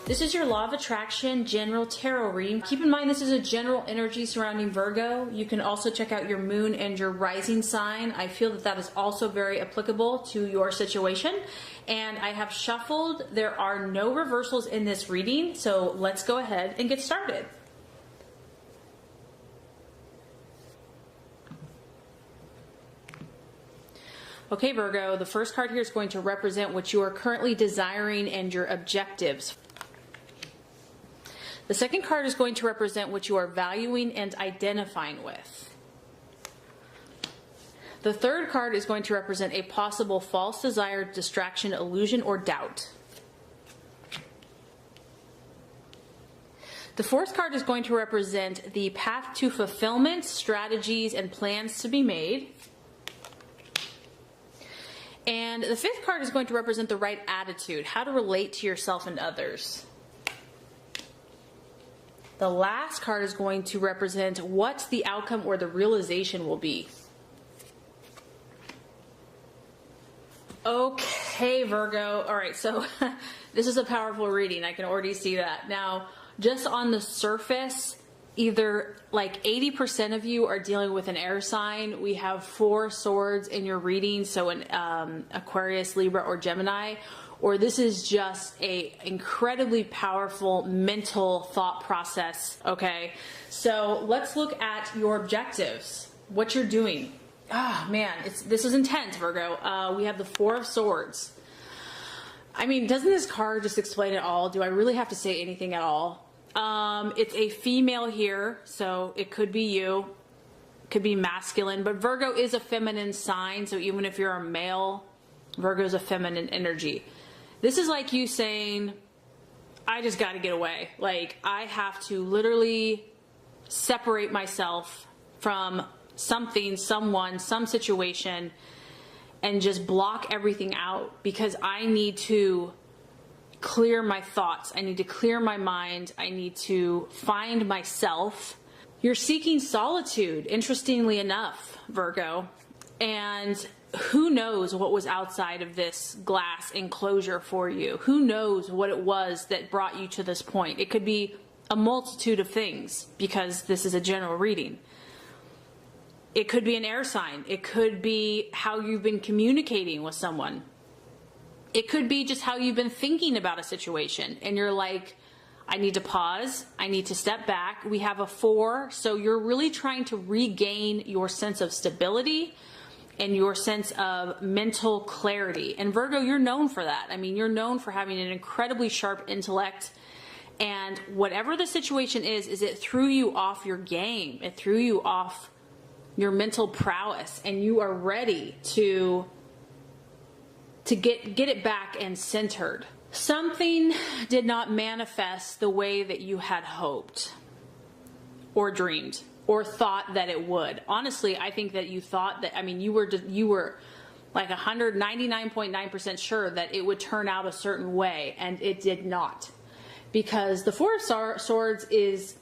This is your Law of Attraction General Tarot reading. Keep in mind this is a general energy surrounding Virgo. You can also check out your moon and your rising sign. I feel that that is also very applicable to your situation. And I have shuffled. There are no reversals in this reading, so let's go ahead and get started. Okay, Virgo, the first card here is going to represent what you are currently desiring and your objectives. The second card is going to represent what you are valuing and identifying with. The third card is going to represent a possible false desire, distraction, illusion, or doubt. The fourth card is going to represent the path to fulfillment, strategies, and plans to be made. And the fifth card is going to represent the right attitude, how to relate to yourself and others. The last card is going to represent what the outcome or the realization will be. Okay, Virgo. All right, so this is a powerful reading. I can already see that. Now, just on the surface, either like 80% of you are dealing with an air sign. We have 4 swords in your reading, so an Aquarius, Libra, or Gemini. Or this is just a incredibly powerful mental thought process, okay? So let's look at your objectives, what you're doing. Ah, man, this is intense, Virgo. We have the 4 of Swords. I mean, doesn't this card just explain it all? Do I really have to say anything at all? It's a female here, so it could be you, could be masculine, but Virgo is a feminine sign, so even if you're a male, Virgo is a feminine energy. This is like you saying, I just got to get away. Like, I have to literally separate myself from something, someone, some situation, and just block everything out because I need to clear my thoughts. I need to clear my mind. I need to find myself. You're seeking solitude, interestingly enough, Virgo. And who knows what was outside of this glass enclosure for you? Who knows what it was that brought you to this point? It could be a multitude of things because this is a general reading. It could be an air sign. It could be how you've been communicating with someone. It could be just how you've been thinking about a situation and you're like, I need to pause. I need to step back. We have a 4, so you're really trying to regain your sense of stability and your sense of mental clarity. And Virgo, you're known for that. I mean, you're known for having an incredibly sharp intellect, and whatever the situation is it threw you off your game. It threw you off your mental prowess, and you are ready to get it back and centered. Something did not manifest the way that you had hoped or dreamed or thought that it would. Honestly, I think that you thought that, I mean, you were like 199.9% sure that it would turn out a certain way, and it did not. Because the 4 of Swords is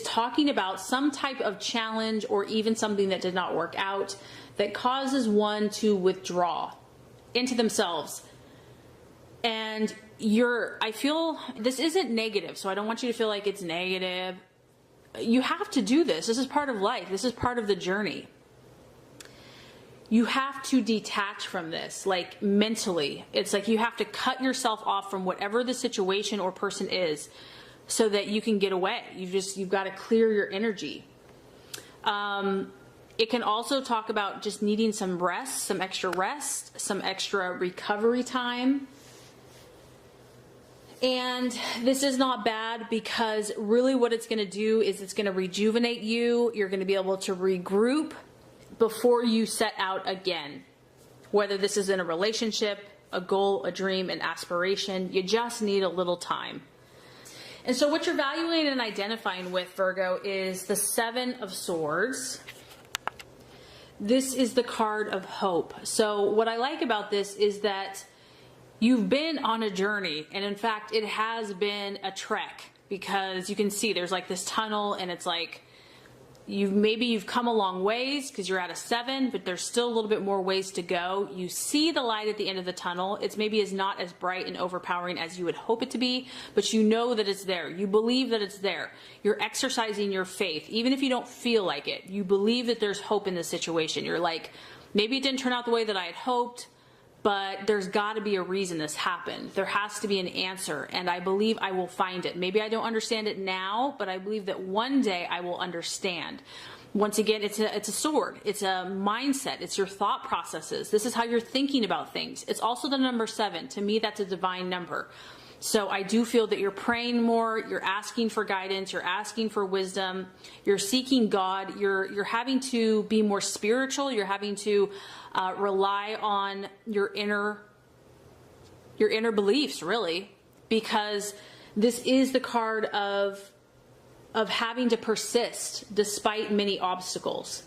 talking about some type of challenge or even something that did not work out that causes one to withdraw into themselves. And I feel this isn't negative, so I don't want you to feel like it's negative. You have to do this. This is part of life. This is part of the journey. You have to detach from this, like mentally. It's like you have to cut yourself off from whatever the situation or person is so that you can get away. You've got to clear your energy. It can also talk about just needing some rest, some extra recovery time. And this is not bad because really what it's going to do is it's going to rejuvenate you. You're going to be able to regroup before you set out again. Whether this is in a relationship, a goal, a dream, an aspiration, you just need a little time. And so what you're valuing and identifying with, Virgo, is the 7 of Swords. This is the card of hope. So what I like about this is that you've been on a journey, and in fact, it has been a trek because you can see there's like this tunnel and it's like maybe you've come a long ways because you're at a 7, but there's still a little bit more ways to go. You see the light at the end of the tunnel. It's maybe is not as bright and overpowering as you would hope it to be, but you know that it's there. You believe that it's there. You're exercising your faith. Even if you don't feel like it, you believe that there's hope in this situation. You're like, maybe it didn't turn out the way that I had hoped, but there's got to be a reason this happened. There has to be an answer, and I believe I will find it. Maybe I don't understand it now, but I believe that one day I will understand. Once again, it's a sword. It's a mindset. It's your thought processes. This is how you're thinking about things. It's also the number 7. To me, that's a divine number. So I do feel that you're praying more, you're asking for guidance, you're asking for wisdom, you're seeking God, you're having to be more spiritual, you're having to rely on your inner beliefs, really, because this is the card of having to persist despite many obstacles.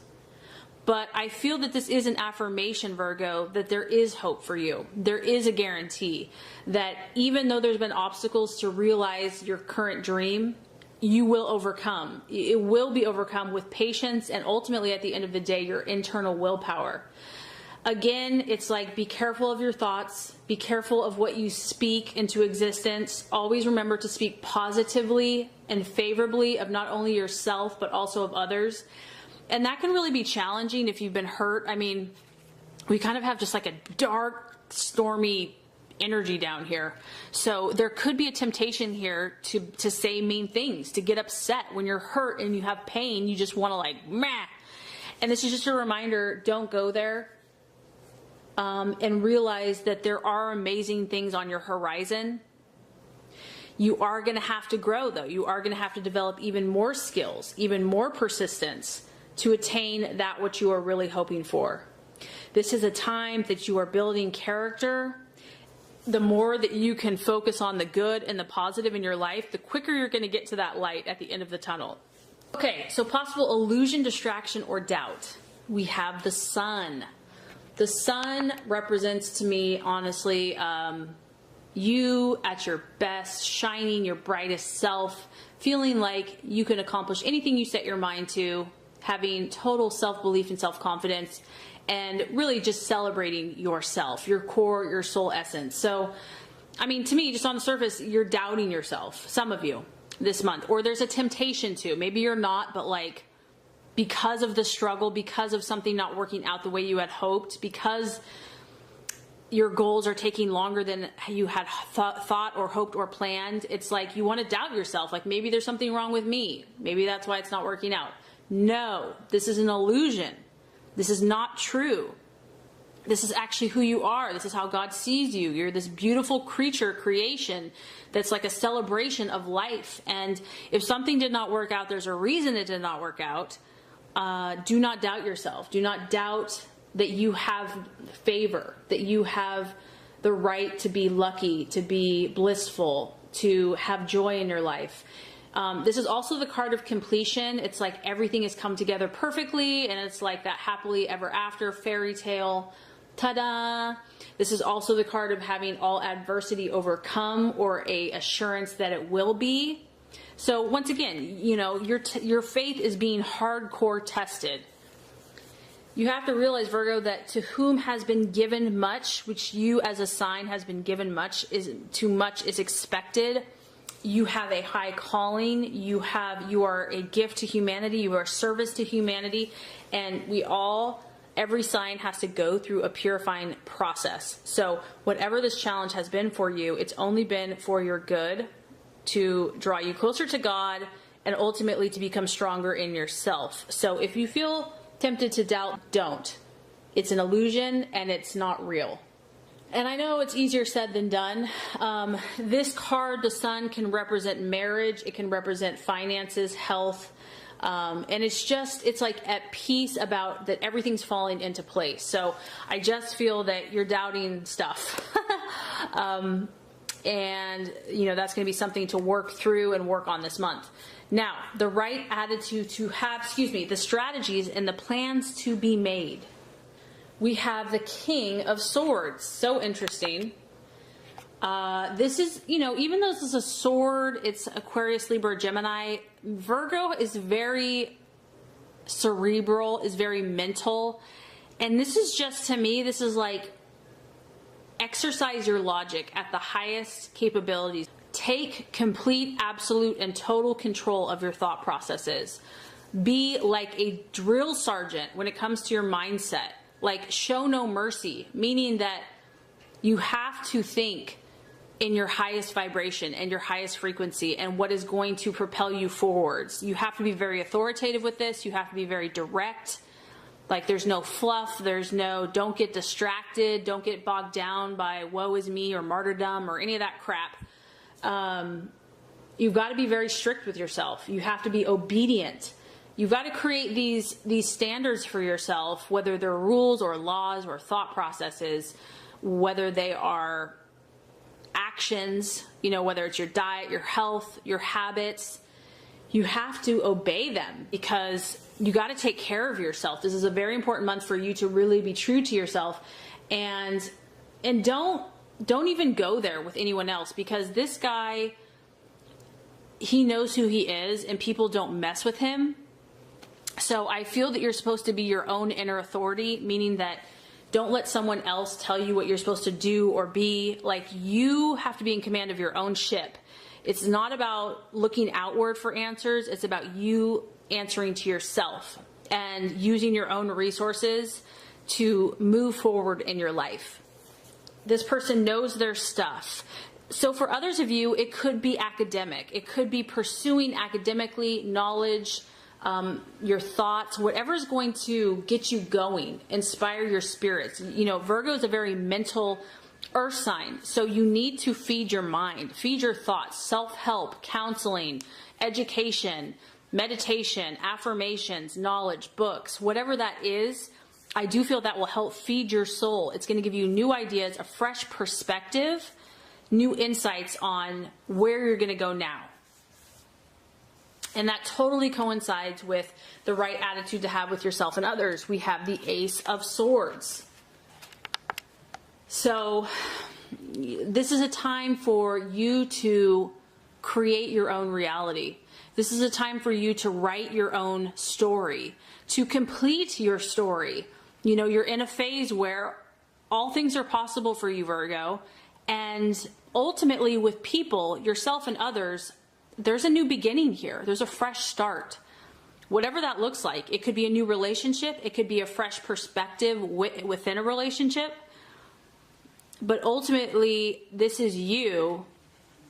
But I feel that this is an affirmation, Virgo, that there is hope for you. There is a guarantee that even though there's been obstacles to realize your current dream, you will overcome. It will be overcome with patience and ultimately at the end of the day, your internal willpower. Again, it's like, be careful of your thoughts. Be careful of what you speak into existence. Always remember to speak positively and favorably of not only yourself, but also of others. And that can really be challenging if you've been hurt. I mean, we kind of have just like a dark, stormy energy down here. So there could be a temptation here to say mean things, to get upset. When you're hurt and you have pain, you just want to like, meh. And this is just a reminder, don't go there. And realize that there are amazing things on your horizon. You are going to have to grow, though. You are going to have to develop even more skills, even more persistence to attain that which you are really hoping for. This is a time that you are building character. The more that you can focus on the good and the positive in your life, the quicker you're going to get to that light at the end of the tunnel. Okay, so possible illusion, distraction, or doubt. We have the sun. The sun represents to me, honestly, you at your best, shining your brightest self, feeling like you can accomplish anything you set your mind to, having total self-belief and self-confidence, and really just celebrating yourself, your core, your soul essence. So, I mean, to me, just on the surface, you're doubting yourself, some of you, this month. Or there's a temptation to. Maybe you're not, but like, because of the struggle, because of something not working out the way you had hoped, because your goals are taking longer than you had thought or hoped or planned, it's like you want to doubt yourself. Like, maybe there's something wrong with me. Maybe that's why it's not working out. No, this is an illusion. This is not true. This is actually who you are. This is how God sees you. You're this beautiful creature, creation, that's like a celebration of life. And if something did not work out, there's a reason it did not work out. Do not doubt yourself. Do not doubt that you have favor, that you have the right to be lucky, to be blissful, to have joy in your life. This is also the card of completion. It's like everything has come together perfectly, and it's like that happily ever after fairy tale. Ta-da! This is also the card of having all adversity overcome, or a assurance that it will be. So once again, you know, your faith is being hardcore tested. You have to realize, Virgo, that to whom has been given much, which you as a sign has been given much, too much is expected. You have a high calling. You are a gift to humanity. You are service to humanity. And every sign has to go through a purifying process. So whatever this challenge has been for you, it's only been for your good, to draw you closer to God and ultimately to become stronger in yourself. So if you feel tempted to doubt, don't. It's an illusion and it's not real. And I know it's easier said than done. This card, the sun, can represent marriage. It can represent finances, health. And it's like at peace about that everything's falling into place. So I just feel that you're doubting stuff. And, you know, that's going to be something to work through and work on this month. Now, the right attitude to have, the strategies and the plans to be made. We have the King of Swords. So interesting. This is, you know, even though this is a sword, it's Aquarius, Libra, Gemini, Virgo is very cerebral, is very mental. And this is just, to me, this is like exercise your logic at the highest capabilities. Take complete, absolute, and total control of your thought processes. Be like a drill sergeant when it comes to your mindset. Like, show no mercy, meaning that you have to think in your highest vibration and your highest frequency and what is going to propel you forwards. You have to be very authoritative with this. You have to be very direct. Like, there's no fluff. There's no, don't get distracted. Don't get bogged down by woe is me or martyrdom or any of that crap. You've got to be very strict with yourself. You have to be obedient. You've got to create these standards for yourself, whether they're rules or laws or thought processes, whether they are actions, whether it's your diet, your health, your habits. You have to obey them because you got to take care of yourself. This is a very important month for you to really be true to yourself, and don't even go there with anyone else, because this guy, he knows who he is and people don't mess with him. So I feel that you're supposed to be your own inner authority, meaning that don't let someone else tell you what you're supposed to do or be. Like, you have to be in command of your own ship. It's not about looking outward for answers. It's about you answering to yourself and using your own resources to move forward in your life. This person knows their stuff. So for others of you, it could be academic. It could be pursuing academically knowledge, your thoughts, whatever is going to get you going, inspire your spirits. Virgo is a very mental earth sign. So you need to feed your mind, feed your thoughts, self-help, counseling, education, meditation, affirmations, knowledge, books, whatever that is. I do feel that will help feed your soul. It's going to give you new ideas, a fresh perspective, new insights on where you're going to go now. And that totally coincides with the right attitude to have with yourself and others. We have the Ace of Swords. So this is a time for you to create your own reality. This is a time for you to write your own story, to complete your story. You're in a phase where all things are possible for you, Virgo. And ultimately, with people, yourself and others, there's a new beginning here. There's a fresh start. Whatever that looks like. It could be a new relationship. It could be a fresh perspective within a relationship. But ultimately, this is you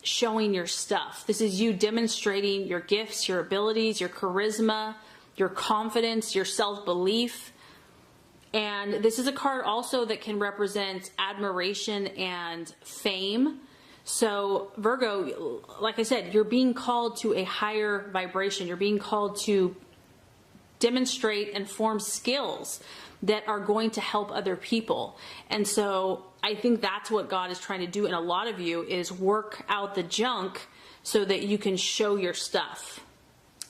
showing your stuff. This is you demonstrating your gifts, your abilities, your charisma, your confidence, your self-belief. And this is a card also that can represent admiration and fame. So Virgo, like I said, you're being called to a higher vibration. You're being called to demonstrate and form skills that are going to help other people. And so I think that's what God is trying to do in a lot of you, is work out the junk so that you can show your stuff.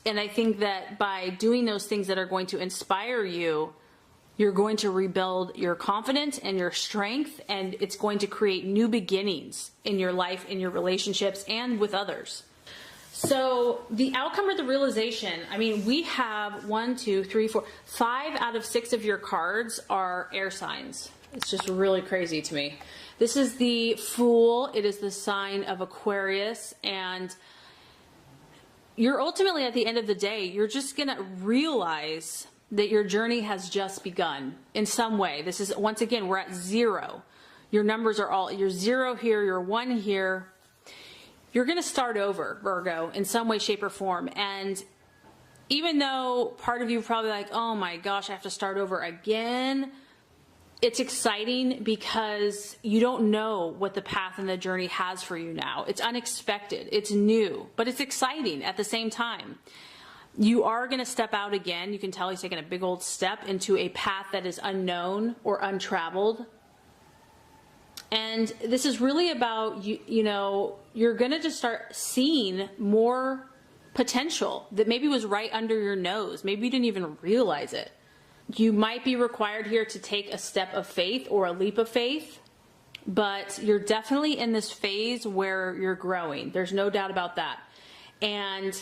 And I think that by doing those things that are going to inspire you, you're going to rebuild your confidence and your strength, and it's going to create new beginnings in your life, in your relationships, and with others. So the outcome or the realization, we have 1, 2, 3, 4, 5 out of 6 of your cards are air signs. It's just really crazy to me. This is the Fool. It is the sign of Aquarius, and you're ultimately, at the end of the day, you're just going to realize that your journey has just begun in some way. This is, once again, we're at 0. Your numbers are all, you're 0 here, you're 1 here. You're going to start over, Virgo, in some way, shape, or form. And even though part of you are probably like, oh my gosh, I have to start over again, it's exciting because you don't know what the path and the journey has for you now. It's unexpected, it's new, but it's exciting at the same time. You are going to step out again. You can tell he's taking a big old step into a path that is unknown or untraveled. And this is really about, you're going to just start seeing more potential that maybe was right under your nose. Maybe you didn't even realize it. You might be required here to take a step of faith or a leap of faith, but you're definitely in this phase where you're growing. There's no doubt about that. And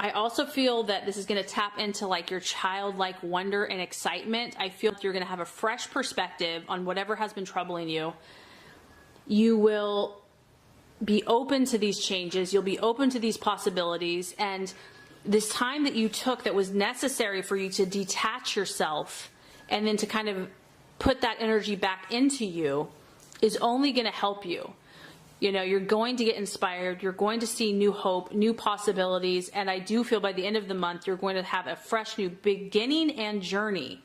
I also feel that this is going to tap into like your childlike wonder and excitement. I feel like you're going to have a fresh perspective on whatever has been troubling you. You will be open to these changes. You'll be open to these possibilities. And this time that you took that was necessary for you to detach yourself and then to kind of put that energy back into you is only going to help you. You know, you're going to get inspired. You're going to see new hope, new possibilities. And I do feel by the end of the month, you're going to have a fresh new beginning and journey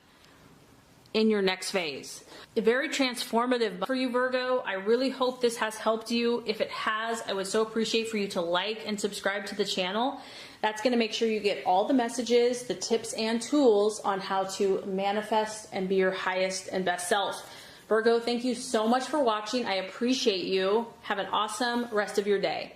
in your next phase. Very transformative for you, Virgo. I really hope this has helped you. If it has, I would so appreciate for you to like and subscribe to the channel. That's going to make sure you get all the messages, the tips and tools on how to manifest and be your highest and best self. Virgo, thank you so much for watching. I appreciate you. Have an awesome rest of your day.